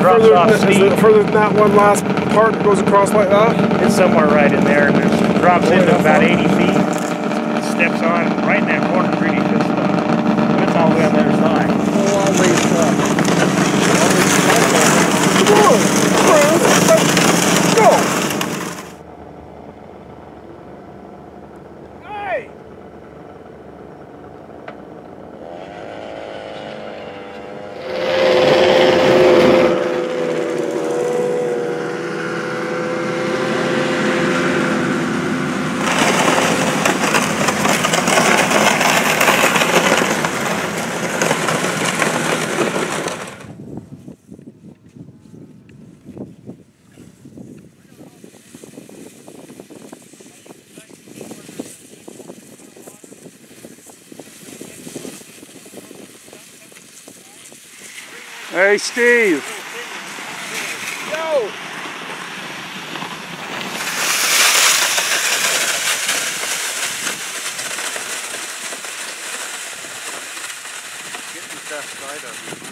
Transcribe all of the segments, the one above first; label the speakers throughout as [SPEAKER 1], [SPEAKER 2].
[SPEAKER 1] drops off steep.
[SPEAKER 2] Is it further than that one last part that goes across like that?
[SPEAKER 1] It's somewhere right in there, and it drops into about 80 feet. Steps on right in that corner, pretty good stuff. It's all the way on the other side.
[SPEAKER 3] Oh, all these stuff.
[SPEAKER 2] Come on, friends, let's go. Hey! Hey, Steve. Yo.
[SPEAKER 3] Get the best side of it.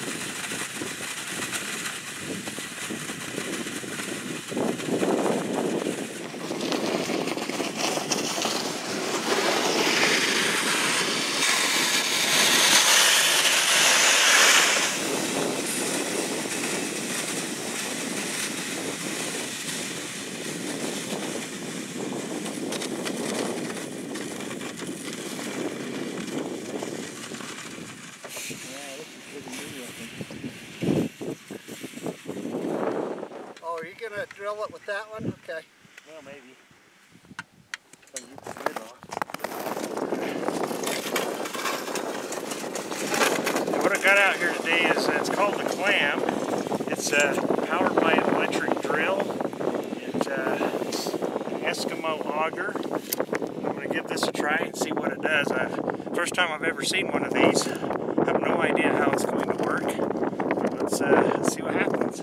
[SPEAKER 3] Oh, are you going to drill it with that one? Okay.
[SPEAKER 1] Well, maybe. What I got out here today is, it's called the Clam. It's powered by an electric drill. It's an Eskimo auger. I'm going to give this a try and see what it does. First time I've ever seen one of these. I have no idea how it's going to work. Let's see what happens.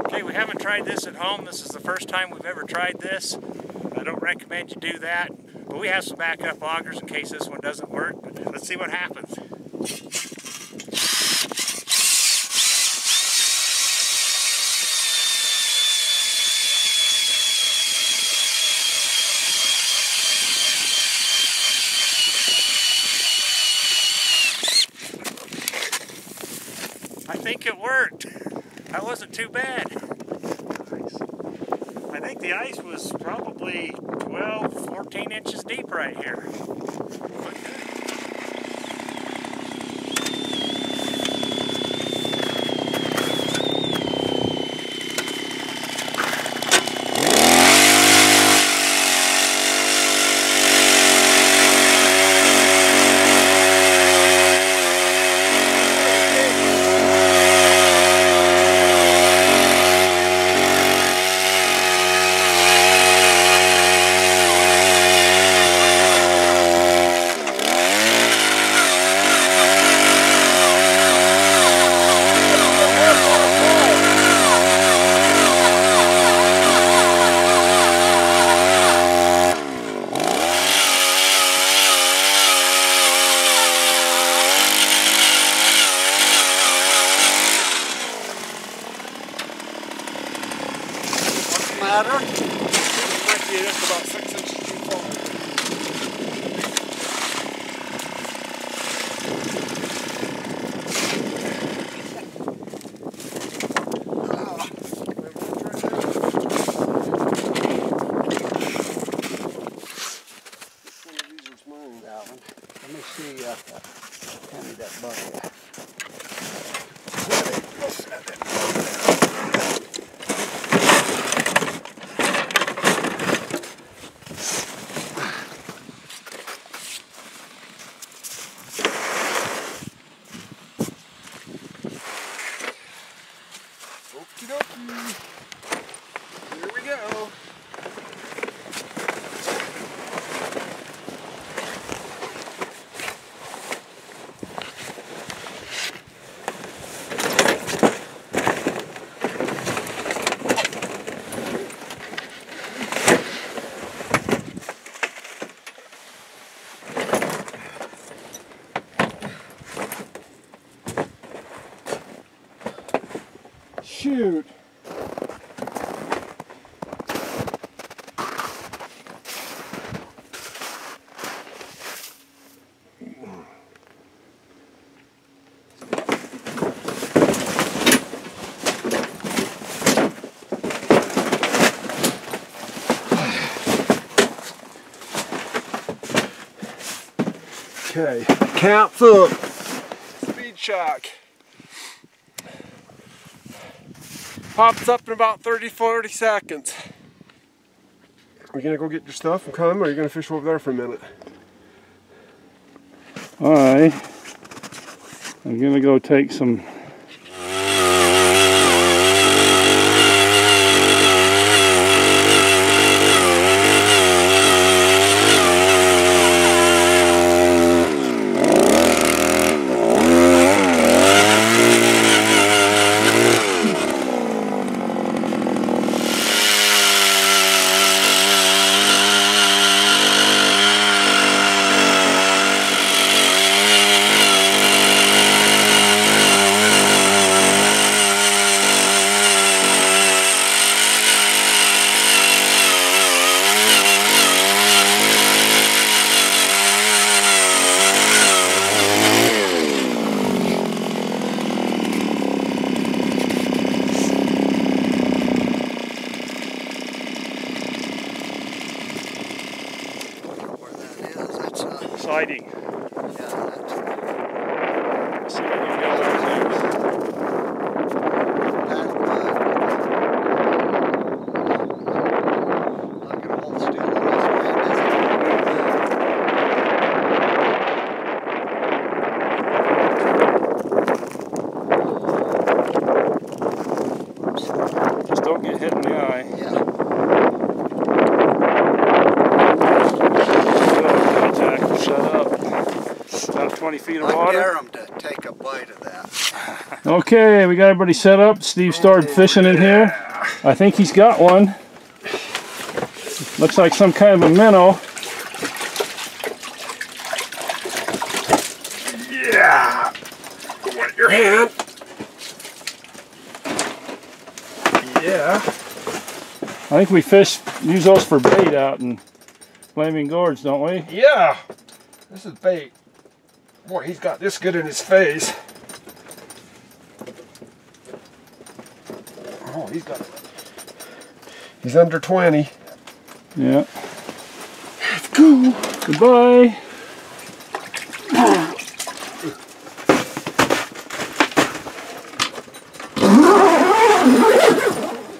[SPEAKER 1] Okay, we haven't tried this at home. This is the first time we've ever tried this. I don't recommend you do that, but we have some backup augers in case this one doesn't work. But let's see what happens. I think it worked. That wasn't too bad. I think the ice was probably 12, 14 inches deep right here.
[SPEAKER 3] Matter?
[SPEAKER 2] It might be just about 6 inches too far.
[SPEAKER 3] Let me see, hand me that bucket.
[SPEAKER 2] Okay, counts up. Speed shock. Pops up in about 30-40 seconds. Are you gonna go get your stuff and come, or are you gonna fish over there for a minute?
[SPEAKER 4] Alright. I'm gonna go take some. Sighting.
[SPEAKER 3] Yeah,
[SPEAKER 4] See what you've got over there.
[SPEAKER 3] I'm gonna hold still on this man.
[SPEAKER 4] Just don't get hit in the eye.
[SPEAKER 3] Yeah.
[SPEAKER 4] Shut up. About 20 feet of
[SPEAKER 3] I
[SPEAKER 4] water.
[SPEAKER 3] dare him to take a bite of that.
[SPEAKER 4] Okay, we got everybody set up. Steve started fishing in here. I think he's got one. Looks like some kind of a minnow.
[SPEAKER 2] Yeah! Want your hand? Yeah.
[SPEAKER 4] I think we use those for bait out in Flaming Gorge, don't we?
[SPEAKER 2] Yeah! This is bait. Boy, he's got this good in his face. Oh, he's under 20.
[SPEAKER 4] Yeah.
[SPEAKER 2] Let's go.
[SPEAKER 4] Goodbye.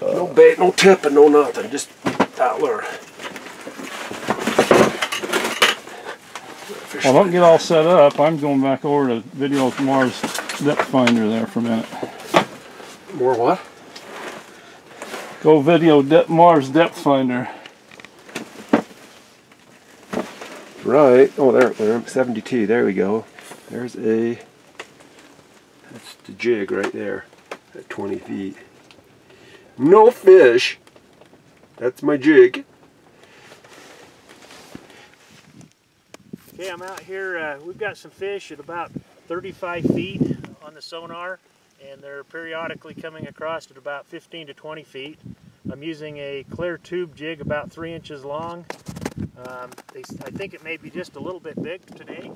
[SPEAKER 2] No bait, no tipping, no nothing. Just out lure.
[SPEAKER 4] Well, don't get all set up. I'm going back over to video Marv's depth finder there for a minute.
[SPEAKER 2] More what?
[SPEAKER 4] Go video Marv's depth finder.
[SPEAKER 2] Right. Oh, there. 72. There we go. That's the jig right there at 20 feet. No fish. That's my jig.
[SPEAKER 1] Okay, I'm out here. We've got some fish at about 35 feet on the sonar, and they're periodically coming across at about 15 to 20 feet. I'm using a clear tube jig about 3 inches long. I think it may be just a little bit big today.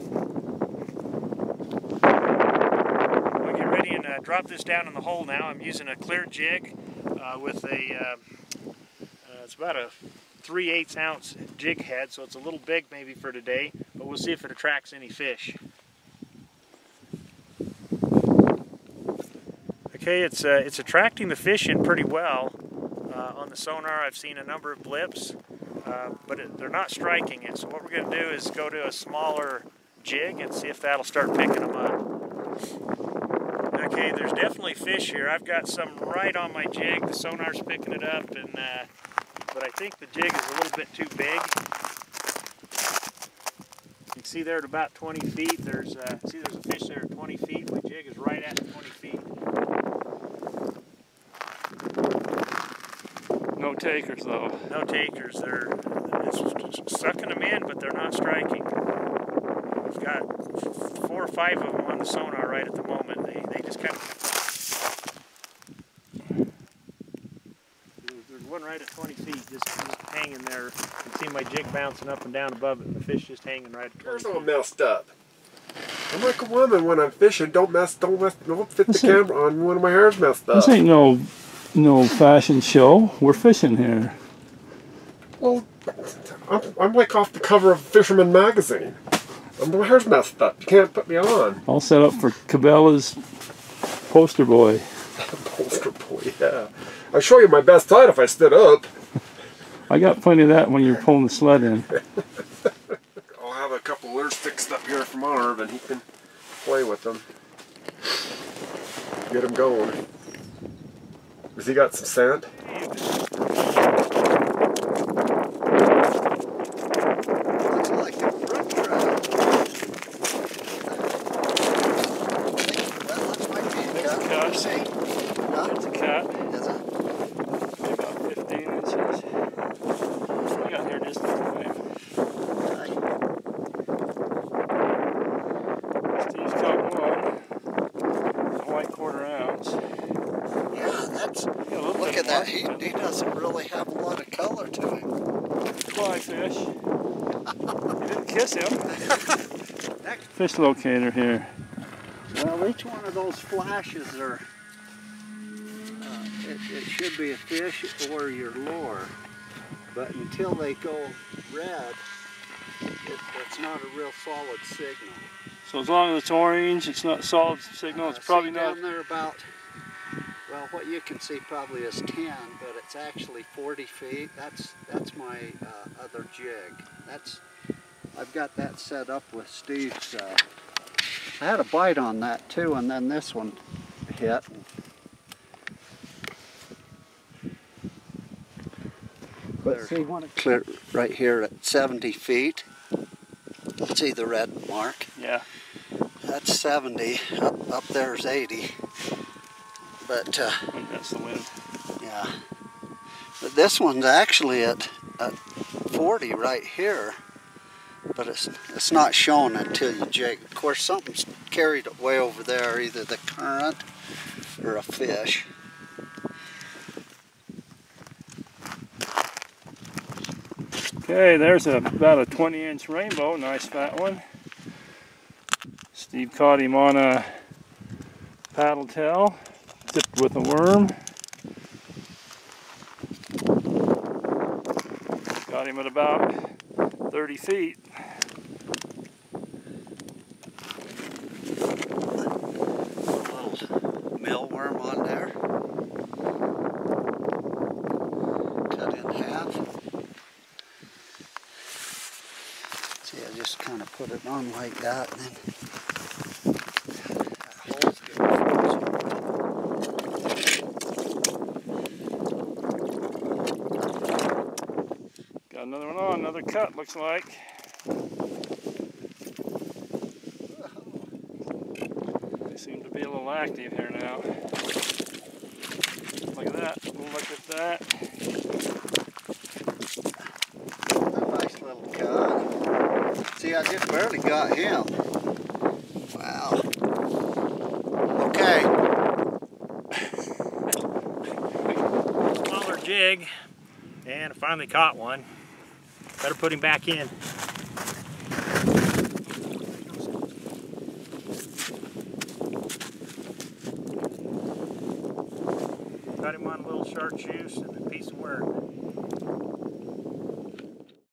[SPEAKER 1] I'll get ready and drop this down in the hole now. I'm using a clear jig with a, it's about a 3/8 ounce jig head, so it's a little big maybe for today, but we'll see if it attracts any fish. Okay, it's attracting the fish in pretty well. On the sonar I've seen a number of blips, but they're not striking it, so what we're going to do is go to a smaller jig and see if that'll start picking them up. Okay, there's definitely fish here. I've got some right on my jig. The sonar's picking it up, and but I think the jig is a little bit too big. You can see there at about 20 feet, there's a fish there at 20 feet. My jig is right at 20 feet.
[SPEAKER 4] No takers though.
[SPEAKER 1] No takers. It's sucking them in, but they're not striking. We've got 4 or 5 of them on the sonar right at the moment. They just kind of... There's one right at 20 feet, just hanging there. You can see my jig bouncing up and down above it, and the fish just hanging right at 20
[SPEAKER 2] Yours
[SPEAKER 1] feet.
[SPEAKER 2] all messed up. I'm like a woman when I'm fishing. Don't fit the camera on one of my hair's messed up.
[SPEAKER 4] This ain't no fashion show. We're fishing here.
[SPEAKER 2] Well, I'm like off the cover of Fisherman magazine. My hair's messed up. You can't put me on.
[SPEAKER 4] All set up for Cabela's poster boy.
[SPEAKER 2] Poster boy, yeah. I'd show you my best side if I stood up.
[SPEAKER 4] I got plenty of that when you're pulling the sled in.
[SPEAKER 2] I'll have a couple lures fixed up here for Marv and he can play with them. Get him going. Has he got some sand?
[SPEAKER 3] Looks like a brook trout. That looks like a cut.
[SPEAKER 4] cut.
[SPEAKER 3] See? Huh?
[SPEAKER 4] It's a cat.
[SPEAKER 3] Is it?
[SPEAKER 4] About 15 inches. I got here just in time.
[SPEAKER 3] Right.
[SPEAKER 4] Steve's caught one. A white 1/4 ounce.
[SPEAKER 3] Yeah, that's.
[SPEAKER 4] Yeah, a little
[SPEAKER 3] Look
[SPEAKER 4] bit
[SPEAKER 3] at that.
[SPEAKER 4] more.
[SPEAKER 3] He doesn't really have a lot of color to him.
[SPEAKER 4] Fly fish. You didn't kiss him.
[SPEAKER 3] Next.
[SPEAKER 4] Fish locator here.
[SPEAKER 3] Well, each one of those flashes are. It should be a fish or your lure, but until they go red, it's not a real solid signal.
[SPEAKER 4] So as long as it's orange, it's not solid signal. It's probably
[SPEAKER 3] see
[SPEAKER 4] not.
[SPEAKER 3] down there about, well, what you can see probably is 10, but it's actually 40 feet. That's my other jig. I've got that set up with Steve's. I had a bite on that too, and then this one hit. But see, when it clear right here at 70 feet, see the red mark?
[SPEAKER 4] Yeah.
[SPEAKER 3] That's 70. Up there's 80. But
[SPEAKER 4] I think that's the wind.
[SPEAKER 3] yeah. But this one's actually at 40 right here. But it's not shown until you jig. Of course, something's carried it way over there, either the current or a fish.
[SPEAKER 4] Okay, there's about a 20-inch rainbow, nice fat one. Steve caught him on a paddle tail, tipped with a worm. Got him at about 30 feet.
[SPEAKER 3] A little mealworm on there. Cut in half. See, I just kind of put it on like that, and then that hole's getting frozen.
[SPEAKER 4] Got another one on, another cut looks like. They seem to be a little active here now. Look at that, look at that.
[SPEAKER 3] Nice little cut. See, I just barely got him. Wow. Okay.
[SPEAKER 1] Smaller jig, and I finally caught one. Better put him back in. Got him on a little chartreuse and a piece of worm.